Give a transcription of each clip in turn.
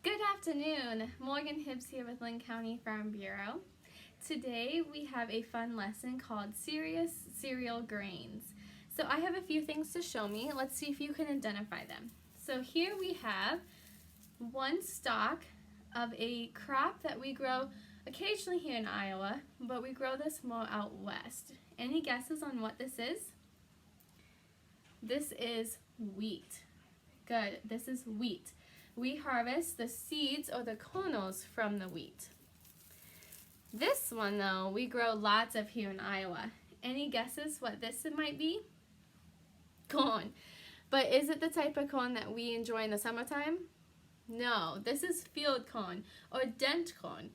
Good afternoon, Morgan Hibbs here with Linn County Farm Bureau. Today we have a fun lesson called Serious Cereal Grains. So I have a few things to show me. Let's see if you can identify them. So here we have one stalk of a crop that we grow occasionally here in Iowa, but we grow this more out west. Any guesses on what this is? This is wheat. Good, this is wheat. We harvest the seeds or the kernels from the wheat. This one though, we grow lots of here in Iowa. Any guesses what this might be? Corn. But is it the type of corn that we enjoy in the summertime? No, this is field corn or dent corn.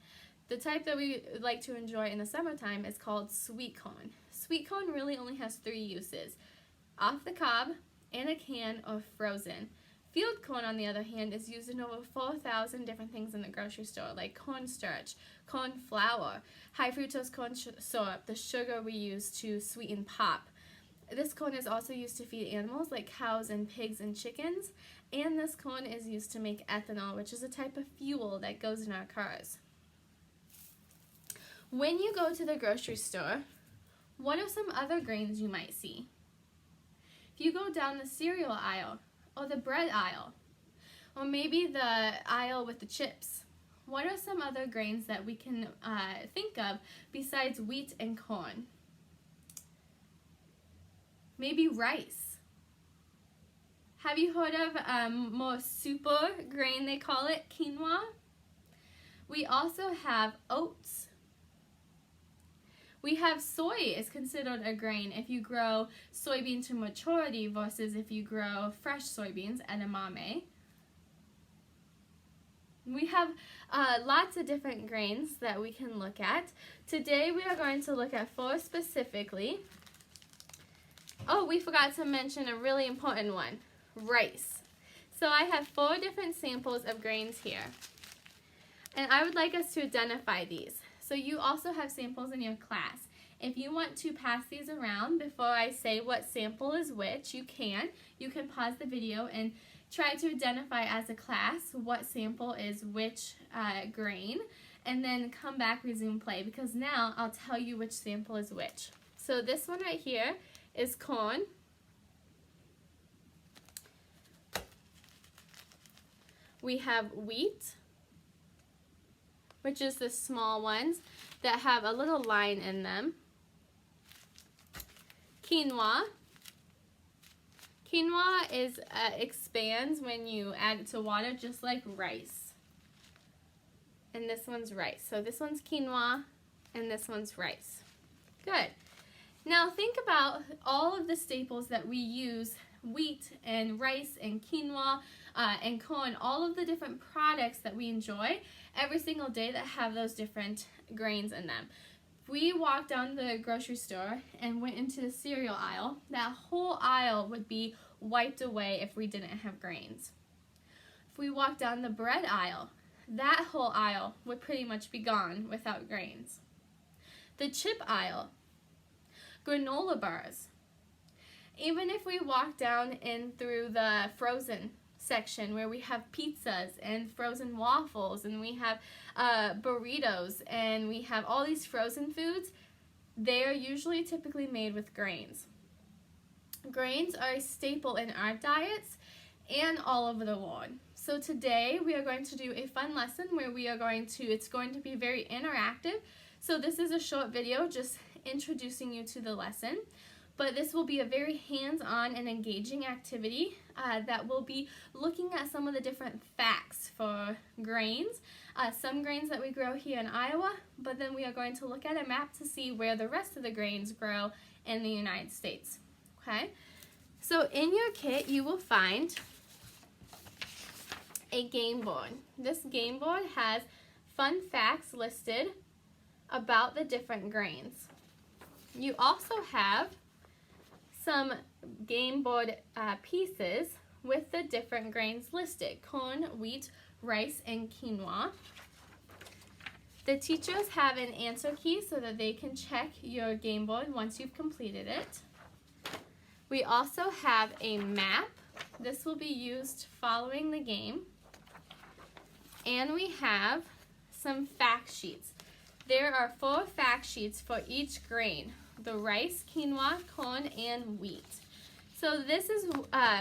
The type that we like to enjoy in the summertime is called sweet corn. Sweet corn really only has 3 uses: off the cob, in a can, or frozen. Field corn, on the other hand, is used in over 4,000 different things in the grocery store, like cornstarch, corn flour, high fructose corn syrup, the sugar we use to sweeten pop. This corn is also used to feed animals like cows and pigs and chickens, and this corn is used to make ethanol, which is a type of fuel that goes in our cars. When you go to the grocery store, what are some other grains you might see? If you go down the cereal aisle, or the bread aisle, or maybe the aisle with the chips, what are some other grains that we can think of besides wheat and corn? Maybe rice. Have you heard of more super grain, they call it, quinoa? We also have oats. We have soy is considered a grain if you grow soybean to maturity versus if you grow fresh soybeans, edamame. We have lots of different grains that we can look at. Today we are going to look at 4 specifically. Oh, we forgot to mention a really important one, rice. So I have 4 different samples of grains here, and I would like us to identify these. So you also have samples in your class. If you want to pass these around before I say what sample is which, you can. You can pause the video and try to identify as a class what sample is which grain, and then come back, resume play, because now I'll tell you which sample is which. So this one right here is corn. We have wheat, which is the small ones that have a little line in them. Quinoa. Quinoa is expands when you add it to water, just like rice. And this one's rice. So this one's quinoa and this one's rice. Good. Now think about all of the staples that we use, wheat and rice and quinoa and corn, all of the different products that we enjoy every single day that have those different grains in them. If we walked down to the grocery store and went into the cereal aisle, that whole aisle would be wiped away if we didn't have grains. If we walked down the bread aisle, that whole aisle would pretty much be gone without grains. The chip aisle, granola bars. Even if we walk down in through the frozen section where we have pizzas and frozen waffles and we have burritos and we have all these frozen foods, they are usually typically made with grains. Grains are a staple in our diets and all over the world. So today we are going to do a fun lesson where it's going to be very interactive. So this is a short video just introducing you to the lesson. But this will be a very hands-on and engaging activity that will be looking at some of the different facts for grains, some grains that we grow here in Iowa, but then we are going to look at a map to see where the rest of the grains grow in the United States. Okay? So in your kit you will find a game board. This game board has fun facts listed about the different grains. You also have some game board pieces with the different grains listed: corn, wheat, rice, and quinoa. The teachers have an answer key so that they can check your game board once you've completed it. We also have a map. This will be used following the game. And we have some fact sheets. There are 4 fact sheets for each grain: the rice, quinoa, corn, and wheat. So this is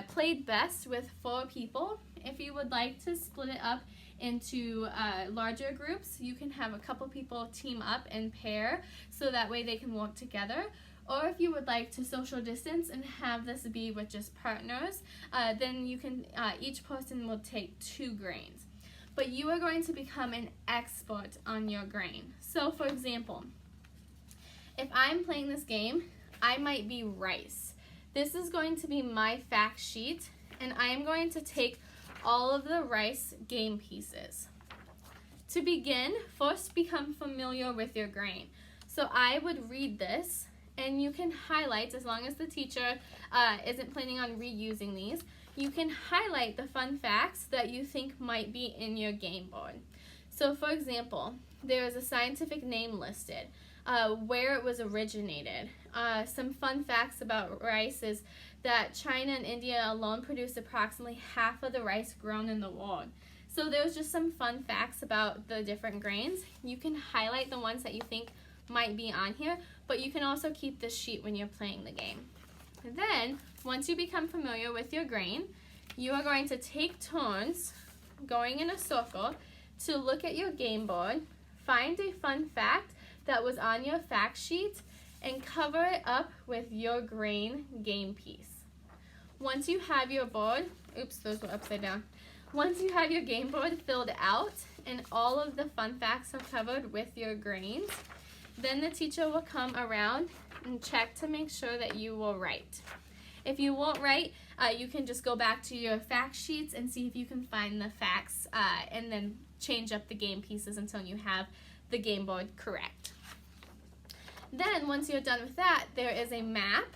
played best with 4 people. If you would like to split it up into larger groups, you can have a couple people team up and pair so that way they can work together. Or if you would like to social distance and have this be with just partners, then you can, each person will take 2 grains. But you are going to become an expert on your grain. So for example, if I'm playing this game, I might be rice. This is going to be my fact sheet, and I am going to take all of the rice game pieces. To begin, first become familiar with your grain. So I would read this, and you can highlight, as long as the teacher isn't planning on reusing these, you can highlight the fun facts that you think might be in your game board. So for example, there is a scientific name listed, where it was originated. Some fun facts about rice is that China and India alone produce approximately half of the rice grown in the world. So there's just some fun facts about the different grains. You can highlight the ones that you think might be on here, but you can also keep this sheet when you're playing the game. And then, once you become familiar with your grain, you are going to take turns going in a circle to look at your game board, find a fun fact that was on your fact sheet, and cover it up with your grain game piece. Once you have your board, oops, those were upside down. Once you have your game board filled out and all of the fun facts are covered with your grains, then the teacher will come around and check to make sure that you will write. If you won't write, you can just go back to your fact sheets and see if you can find the facts and then change up the game pieces until you have the game board correct. Then once you're done with that, there is a map,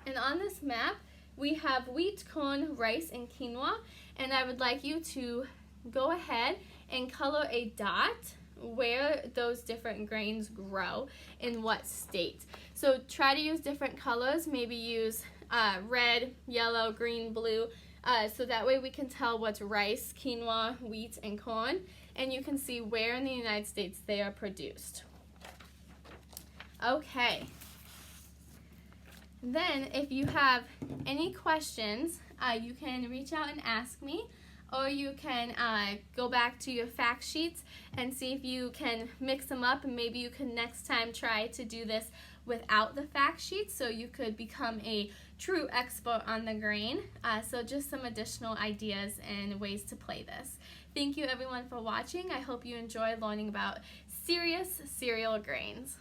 and on this map we have wheat, corn, rice, and quinoa, and I would like you to go ahead and color a dot where those different grains grow in what state. So try to use different colors, maybe use red, yellow, green, blue, so that way we can tell what's rice, quinoa, wheat, and corn, and you can see where in the United States they are produced. Okay. Then if you have any questions, you can reach out and ask me, or you can go back to your fact sheets and see if you can mix them up, and maybe you can next time try to do this without the fact sheets so you could become a true expert on the grain. So just some additional ideas and ways to play this. Thank you everyone for watching. I hope you enjoy learning about serious cereal grains.